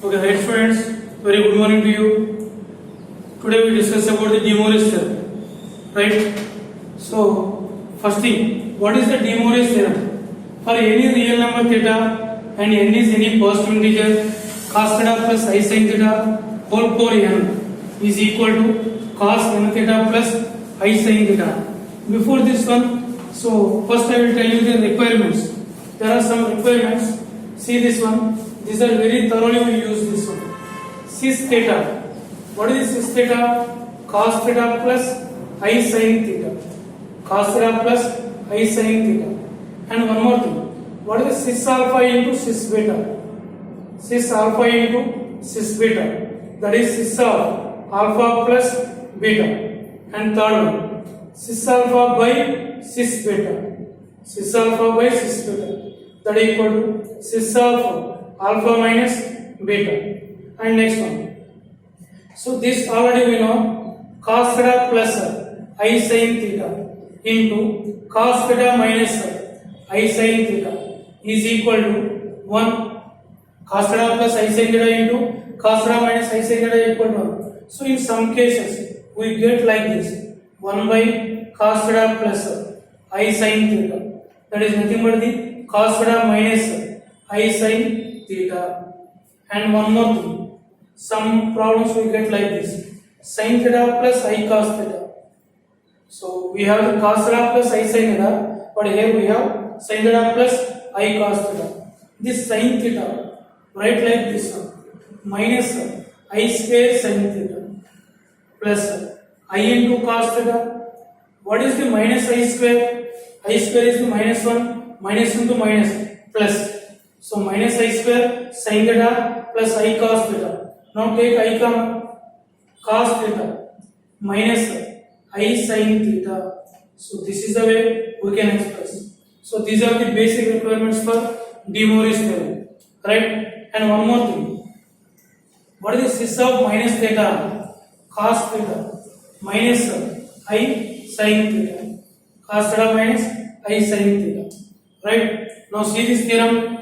Okay, right students, very good morning to you. Today we discuss about the De Moivre's theorem, right? So, first thing, what is the De Moivre's theorem? For any real number theta and n is any positive integer, cos theta plus I sin theta whole power n is equal to cos n theta plus I sin theta. Before this one, so first I will tell you the requirements. There are some requirements. See this one. These are very thoroughly we use this one. Cis theta. What is cis theta? Cos theta plus I sin theta. Cos theta plus I sin theta. And one more thing. What is cis alpha into cis beta? Cis alpha into cis beta. That is cis of alpha plus beta. And third one. Cis alpha by cis beta. Cis alpha by cis beta. That is equal to cis of alpha minus beta. And next one. So this already we know. Cos theta plus I sin theta into cos theta minus I sin theta is equal to 1. Cos theta plus I sin theta into cos theta minus I sin theta is equal to 1. So in some cases we get like this. 1 by cos theta plus I sin theta. That is nothing but the cos theta minus I sin theta. And one more thing. Some problems we get like this. Sin theta plus I cos theta. So we have the cos theta plus I sin theta, but here we have sin theta plus I cos theta. This sin theta, write like this one. Minus I square sin theta plus I into cos theta. What is the minus I square? I square is the minus 1, minus into minus plus. So minus I square sin theta plus I cos theta. Now take I cos theta minus I sin theta. So this is the way we can express. So these are the basic requirements for De Moivre's theorem, right? And one more thing. What is the cis of minus theta? Cos theta minus I sin theta. Cos theta minus I sin theta, right? Now see this theorem.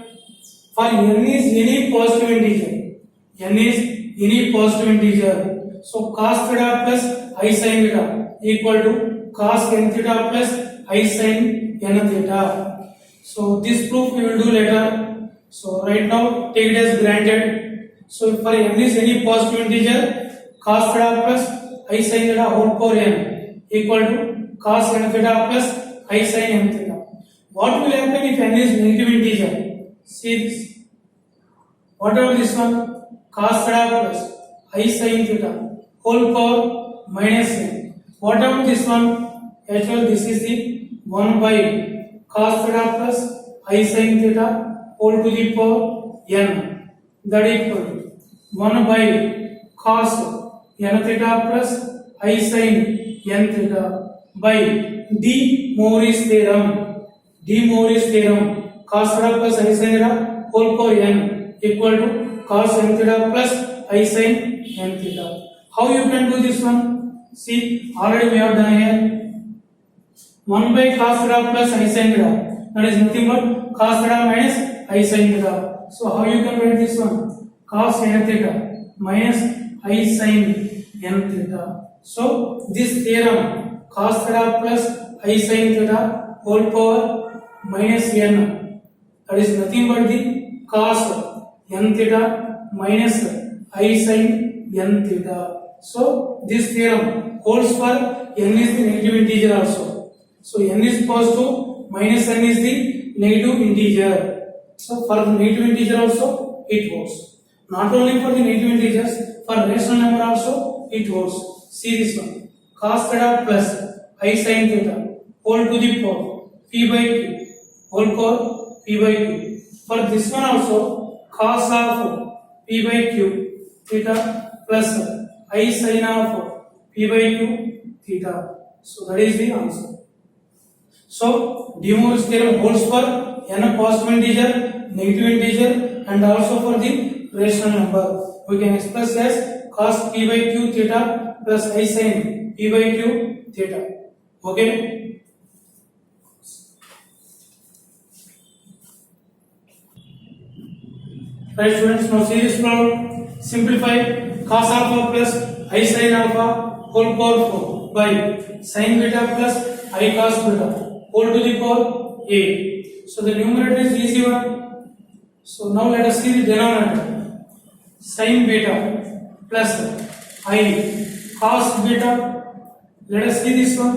For n is any positive integer. N is any positive integer. So cos theta plus I sin theta equal to cos n theta plus I sin n theta. So this proof we will do later. So right now take it as granted. So for n is any positive integer, cos theta plus I sin theta whole power n equal to cos n theta plus I sin n theta. What will happen if n is negative integer? See this. Whatever this one, cos theta plus I sin theta whole power minus n. Whatever this one, actually this is the 1 by cos theta plus I sin theta whole to the power n. That equal to 1 by cos n theta plus I sin n theta by De Moivre's theorem. De Moivre's theorem. Cos theta plus I sin theta whole power n equal to cos n theta plus I sin n theta. How you can do this one? See, already we have done here. 1 by cos theta plus I sin theta. That is nothing but cos theta minus I sin theta. So how you can write this one? Cos n theta minus I sin n theta. So this theorem, cos theta plus I sin theta whole power minus n, that is nothing but the cos n theta minus I sin n theta. So this theorem holds for n is the negative integer also. So n is positive, minus n is the negative integer. So for the negative integer also it holds. Not only for the negative integers, for rational number also it holds. See this one. Cos theta plus I sin theta whole to the power p by q whole power p by q. For this one also cos of p by q theta plus I sin of p by q theta. So that is the answer. So De Moivre's theorem holds for n positive integer, negative integer, and also for the rational number. We can express as cos p by q theta plus I sin p by q theta. Okay. Right students, now see this problem. Simplify cos alpha plus I sin alpha whole power 4 by sin beta plus I cos beta whole to the power 8. So the numerator is easy one. So now let us see the denominator. Sin beta plus I cos beta. Let us see this one.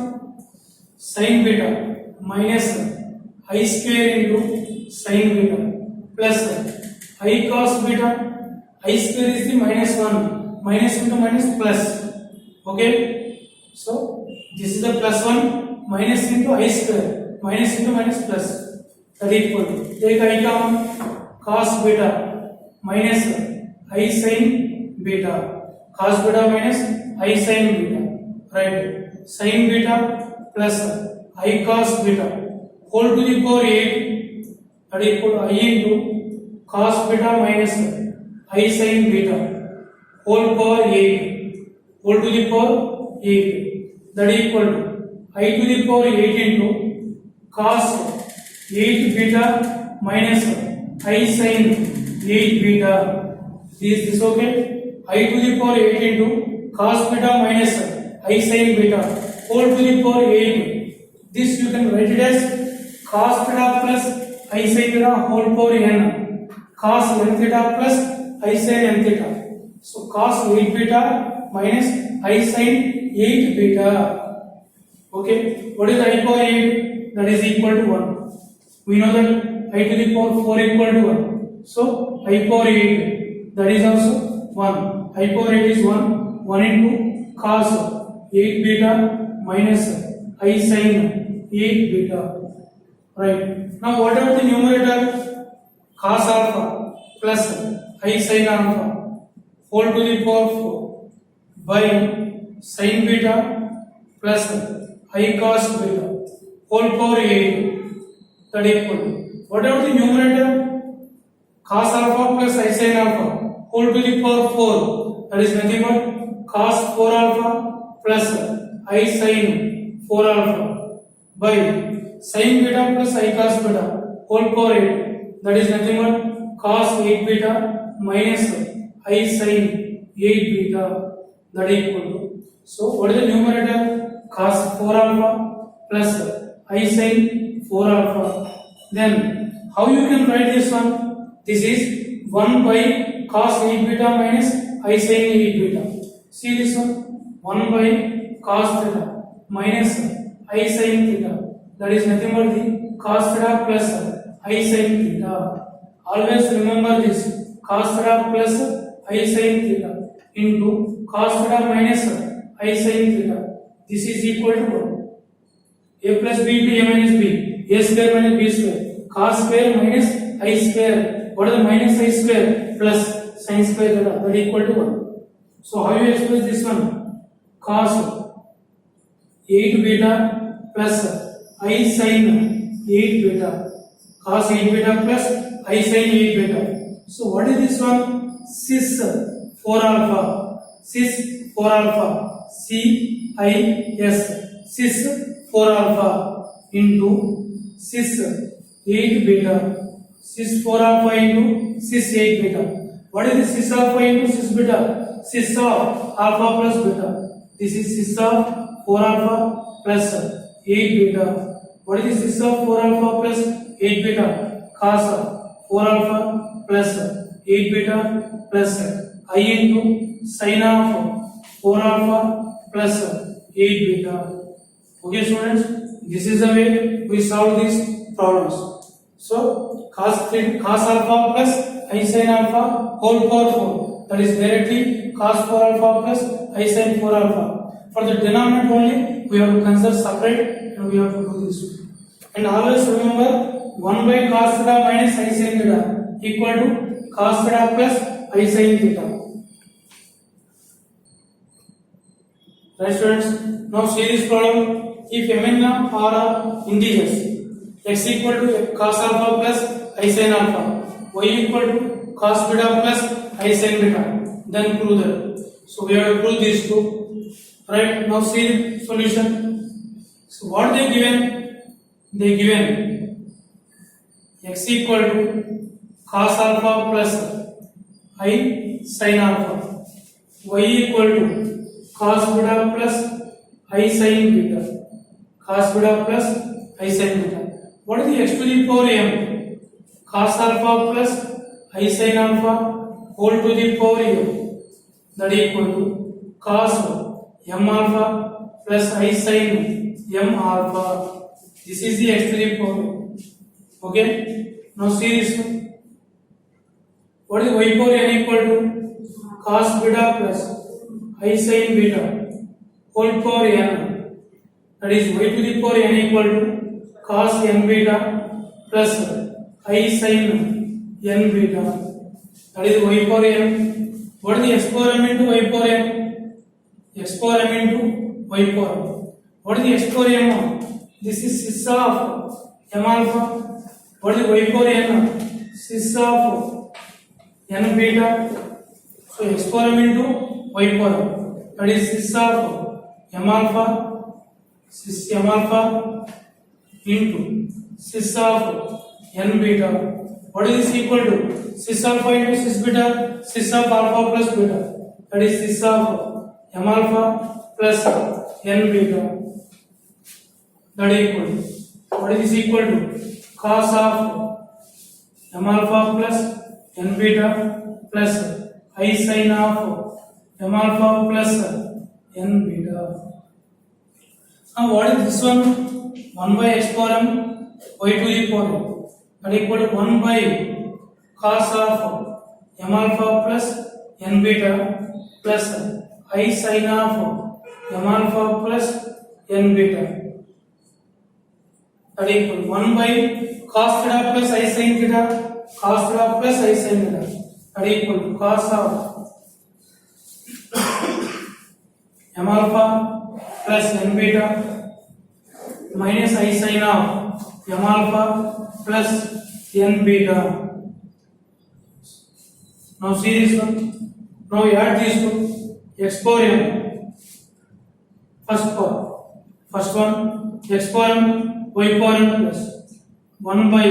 Sin beta minus I square into sin beta plus I cos beta. I square is the minus 1. Minus into minus plus. Okay. So this is the plus 1 minus into I square. Minus into minus plus. That equal to. Take I common. Cos beta minus I sin beta. Cos beta minus I sin beta. Right. Sin beta plus I cos beta whole to the power 8. That equal to I into cos beta minus I sin beta whole power 8 whole to the power 8. That equal to I to the power 8 into cos 8 beta minus I sin 8 beta. Is this okay? I to the power 8 into cos beta minus I sin beta whole to the power 8. This you can write it as cos theta plus I sin theta whole power n. Cos n theta plus I sin n theta. So cos 8 beta minus I sin 8 beta. Okay. What is I power 8? That is equal to 1. We know that I to the power 4 equal to 1. So I power 8. That is also 1. I power 8 is 1. 1 into cos 8 beta minus I sin 8 beta. Right. Now what about the numerator? Cos alpha plus I sin alpha whole to the power 4 by sin beta plus I cos beta whole power 8. That equal to. What about the numerator? Cos alpha plus I sin alpha whole to the power 4. That is nothing but cos 4 alpha plus I sin 4 alpha by sin beta plus I cos beta whole power 8. That is nothing but cos 8 beta minus I sin 8 beta. That equal to. So what is the numerator? Cos 4 alpha plus I sin 4 alpha. Then how you can write this one? This is 1 by cos 8 beta minus I sin 8 beta. See this one? 1 by cos theta minus I sin theta. That is nothing but the cos theta plus I sin theta. Always remember this. Cos theta plus I sin theta into cos theta minus I sin theta. This is equal to what? A plus b to a minus b. A square minus b square. Cos square minus I square. What is the minus I square plus sin square theta? That equal to 1. So how you express this one? Cos 8 beta plus I sin 8 beta. Cos 8 beta plus I sin 8 beta. So what is this one? Cis 4 alpha. Cis 4 alpha. CIS. Cis 4 alpha into cis 8 beta. Cis 4 alpha into cis 8 beta. What is the cis alpha into cis beta? Cis of alpha plus beta. This is cis of 4 alpha plus 8 beta. What is the cis of 4 alpha plus 8 beta? Cos 4 alpha plus 8 beta plus I into sin of 4 alpha plus 8 beta. Okay students, this is the way we solve these problems. So cos alpha plus I sin alpha whole power 4. That is directly cos 4 alpha plus I sin 4 alpha. For the denominator only we have to consider separate and we have to do this. And always remember 1 by cos theta minus I sin theta equal to cos theta plus I sin theta. Right students, now see this problem. If m and n are integers, x equal to cos alpha plus I sin alpha, y equal to cos beta plus I sin beta, then prove that. So we have to prove these two. Right, now see the solution. So what they given? They given x equal to cos alpha plus I sin alpha. Y equal to cos beta plus I sin beta. Cos beta plus I sin beta. What is the x to the power m? Cos alpha plus I sin alpha whole to the power m. That equal to cos m alpha plus I sin m alpha. This is the x to the power. Okay. Now see this one. What is y power n equal to? Cos beta plus I sin beta whole power n. That is y to the power n equal to cos n beta plus I sin n beta. That is y power n. What is the x power m into y power n? X power m into y power m. What is the x power m? This is cis of m alpha. What is y power n? Cis of n beta. So x power m into y power m. That is cis of m alpha. Cis m alpha into cis of n beta. What is this equal to? Cis alpha into cis beta. Cis of alpha plus beta. That is cis of m alpha plus n beta. That equal to. What is this equal to? Cos of m alpha plus n beta plus I sin of m alpha plus n beta. Now what is this one? 1 by x power m y to the power m. That equal to 1 by cos of m alpha plus n beta plus I sin of m alpha plus n beta. That equal to 1 by cos theta plus I sin theta. Cos theta plus I sin theta. That equal to cos of m alpha plus n beta minus I sin of m alpha plus n beta. Now see this one. Now you add these two. X power m. First one x power m y power m plus 1 by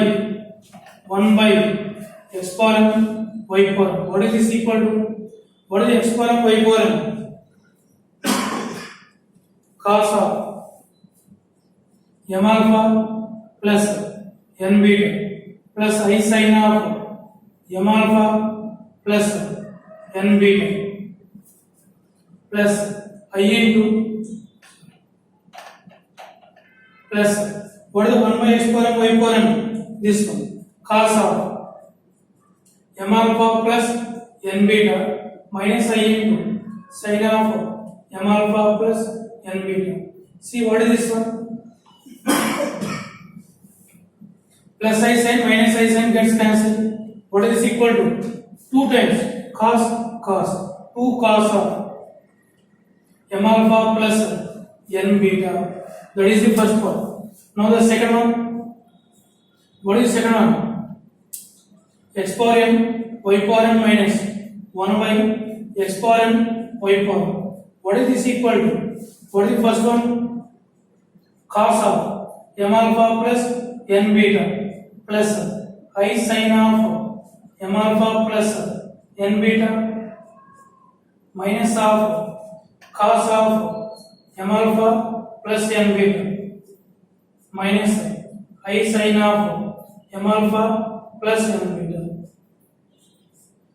x power m y power m. What is this equal to? What is the x power m y power m? Cos of m alpha plus n beta plus I sin of m alpha plus n beta plus I into plus what is the 1 by x power m y power m? This one. Cos of m alpha plus n beta minus I into sin of m alpha plus n beta. See what is this one? Plus I sin minus I sin gets cancelled. What is this equal to? 2 times cos 2 cos of m alpha plus n beta. That is the first one. Now the second one. What is the second one? X power m y power m minus 1 by x power m y power m. What is this equal to? What is the first one? Cos of m alpha plus n beta plus I sin of m alpha plus n beta minus of cos of m alpha plus n beta minus I sin of m alpha plus n beta.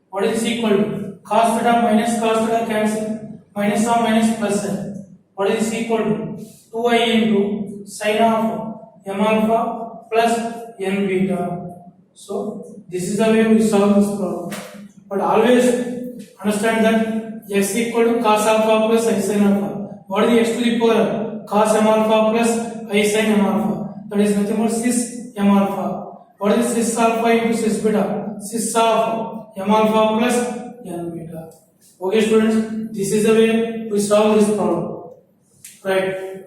What is this equal to? Cos theta minus cos theta cancel. Minus of minus plus n. What is this equal to? 2i into sin of m alpha plus n beta. So this is the way we solve this problem. But always understand that x equal to cos alpha plus I sin alpha. What is the x to the power? Cos m alpha plus I sin m alpha. That is nothing but cis m alpha. What is cis alpha into cis beta? Cis of m alpha plus n beta. Okay students, this is the way we solve this problem. Right.